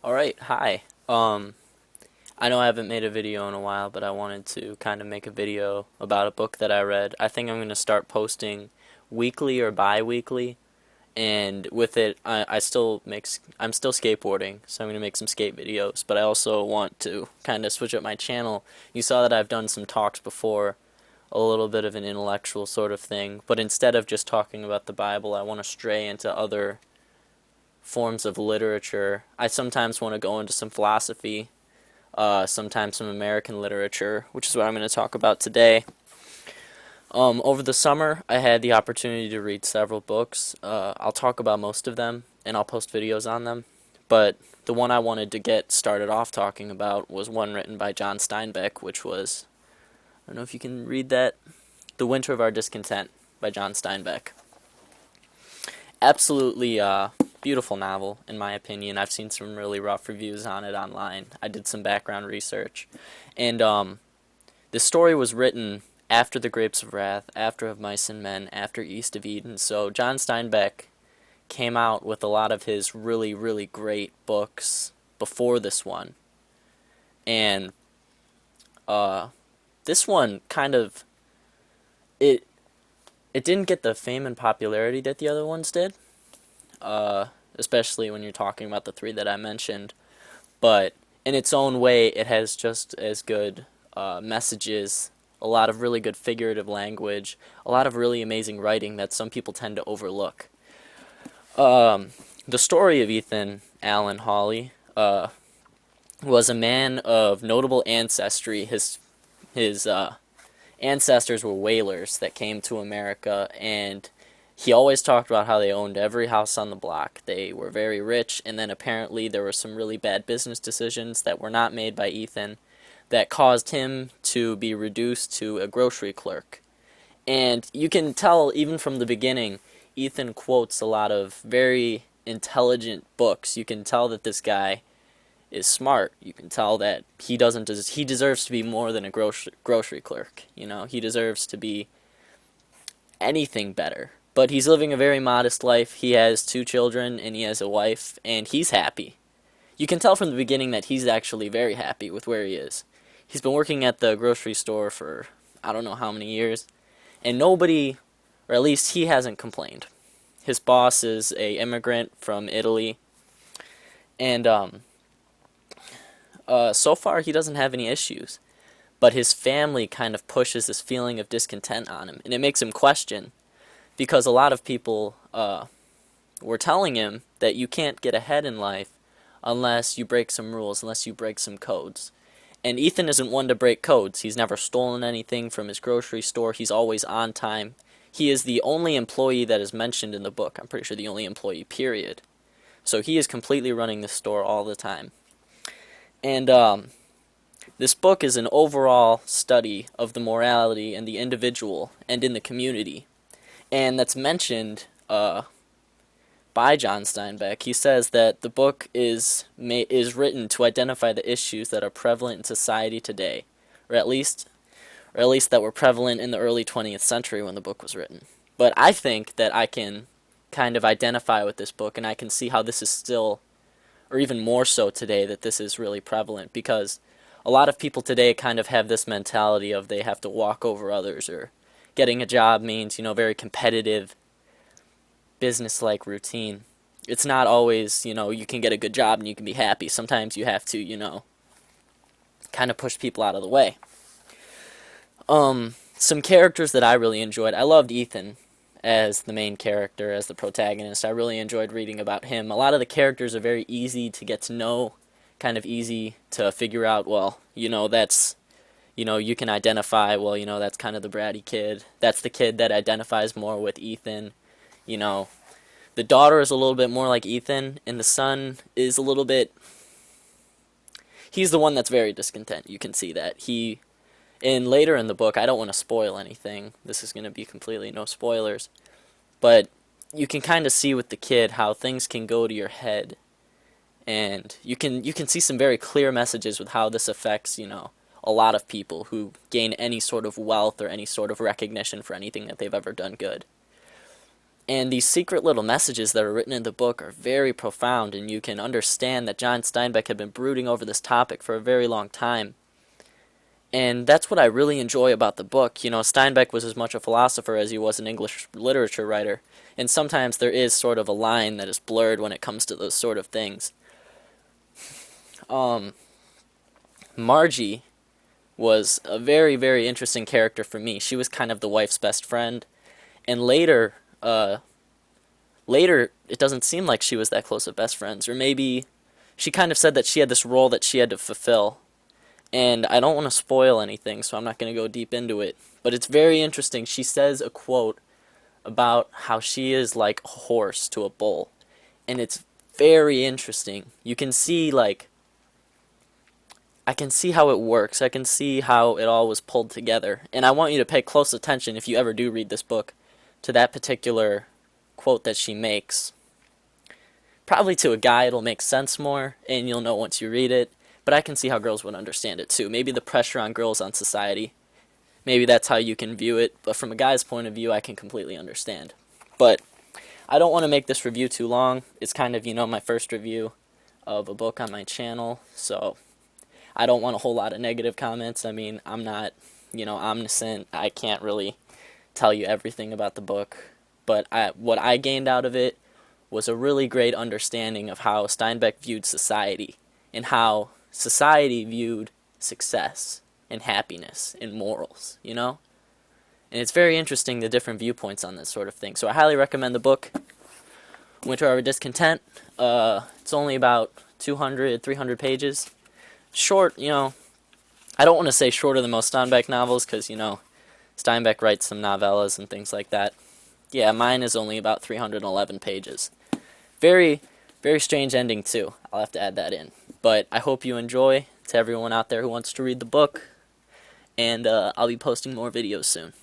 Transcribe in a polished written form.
Alright, hi. I know I haven't made a video in a while, but I wanted to kind of make a video about a book that I read. I think I'm going to start posting weekly or bi-weekly, and with it, I'm still skateboarding, so I'm going to make some skate videos, but I also want to kind of switch up my channel. You saw that I've done some talks before, a little bit of an intellectual sort of thing, but instead of just talking about the Bible, I want to stray into other forms of literature. I sometimes want to go into some philosophy, sometimes some American literature, which is what I'm going to talk about today. Over the summer, I had the opportunity to read several books. I'll talk about most of them, and I'll post videos on them. But the one I wanted to get started off talking about was one written by John Steinbeck, which was, I don't know if you can read that, The Winter of Our Discontent by John Steinbeck. Absolutely beautiful novel, in my opinion. I've seen some really rough reviews on it online. I did some background research. And the story was written after The Grapes of Wrath, after Of Mice and Men, after East of Eden. So John Steinbeck came out with a lot of his really, really great books before this one. And this one kind of, it it didn't get the fame and popularity that the other ones did, especially when you're talking about the three that I mentioned. But in its own way, it has just as good messages, a lot of really good figurative language, a lot of really amazing writing that some people tend to overlook. The story of Ethan Allen Hawley was a man of notable ancestry. His ancestors were whalers that came to America, and he always talked about how they owned every house on the block. They were very rich, and then apparently there were some really bad business decisions that were not made by Ethan that caused him to be reduced to a grocery clerk. And you can tell, even from the beginning, Ethan quotes a lot of very intelligent books. You can tell that this guy is smart. You can tell that he deserves to be more than a grocery clerk. You know, he deserves to be anything better. But he's living a very modest life. He has two children and he has a wife, and he's happy. You can tell from the beginning that he's actually very happy with where he is. He's been working at the grocery store for I don't know how many years, and nobody, or at least he hasn't complained. His boss is a immigrant from Italy, and so far he doesn't have any issues. But his family kind of pushes this feeling of discontent on him, and it makes him question, because a lot of people were telling him that you can't get ahead in life unless you break some rules, unless you break some codes. And Ethan isn't one to break codes. He's never stolen anything from his grocery store. He's always on time. He is the only employee that is mentioned in the book. I'm pretty sure the only employee, period. So he is completely running the store all the time. And this book is an overall study of the morality in the individual and in the community. And that's mentioned by John Steinbeck. He says that the book is written to identify the issues that are prevalent in society today, or at least that were prevalent in the early 20th century when the book was written. But I think that I can kind of identify with this book, and I can see how this is still, or even more so today, that this is really prevalent, because a lot of people today kind of have this mentality of they have to walk over others, or getting a job means, very competitive, business-like routine. It's not always, you can get a good job and you can be happy. Sometimes you have to, kind of push people out of the way. Some characters that I really enjoyed. I loved Ethan as the main character, as the protagonist. I really enjoyed reading about him. A lot of the characters are very easy to get to know, kind of easy to figure out, well, that's, you can identify, well, that's kind of the bratty kid. That's the kid that identifies more with Ethan. The daughter is a little bit more like Ethan, and the son is a little bit, he's the one that's very discontent. You can see that. Later in the book, I don't want to spoil anything. This is going to be completely no spoilers. But you can kind of see with the kid how things can go to your head. And you can see some very clear messages with how this affects, a lot of people who gain any sort of wealth or any sort of recognition for anything that they've ever done good. And these secret little messages that are written in the book are very profound, and you can understand that John Steinbeck had been brooding over this topic for a very long time. And that's what I really enjoy about the book. You know, Steinbeck was as much a philosopher as he was an English literature writer, and sometimes there is sort of a line that is blurred when it comes to those sort of things. Margie was a very, very interesting character for me. She was kind of the wife's best friend, and later it doesn't seem like she was that close of best friends, or maybe she kind of said that she had this role that she had to fulfill. And I don't want to spoil anything, so I'm not going to go deep into it, but it's very interesting. She says a quote about how she is like a horse to a bull, and it's very interesting. You can see, like, I can see how it works. I can see how it all was pulled together, and I want you to pay close attention, if you ever do read this book, to that particular quote that she makes. Probably to a guy it'll make sense more, and you'll know once you read it, but I can see how girls would understand it too. Maybe the pressure on girls on society, maybe that's how you can view it, but from a guy's point of view, I can completely understand. But I don't want to make this review too long. It's kind of, my first review of a book on my channel, so I don't want a whole lot of negative comments. I mean, I'm not, omniscient. I can't really tell you everything about the book, but what I gained out of it was a really great understanding of how Steinbeck viewed society, and how society viewed success and happiness and morals, And it's very interesting, the different viewpoints on this sort of thing. So I highly recommend the book, Winter Over Discontent. It's only about 200, 300 pages. Short, I don't want to say shorter than most Steinbeck novels, because, Steinbeck writes some novellas and things like that. Yeah, mine is only about 311 pages. Very, very strange ending, too. I'll have to add that in. But I hope you enjoy. To everyone out there who wants to read the book, and I'll be posting more videos soon.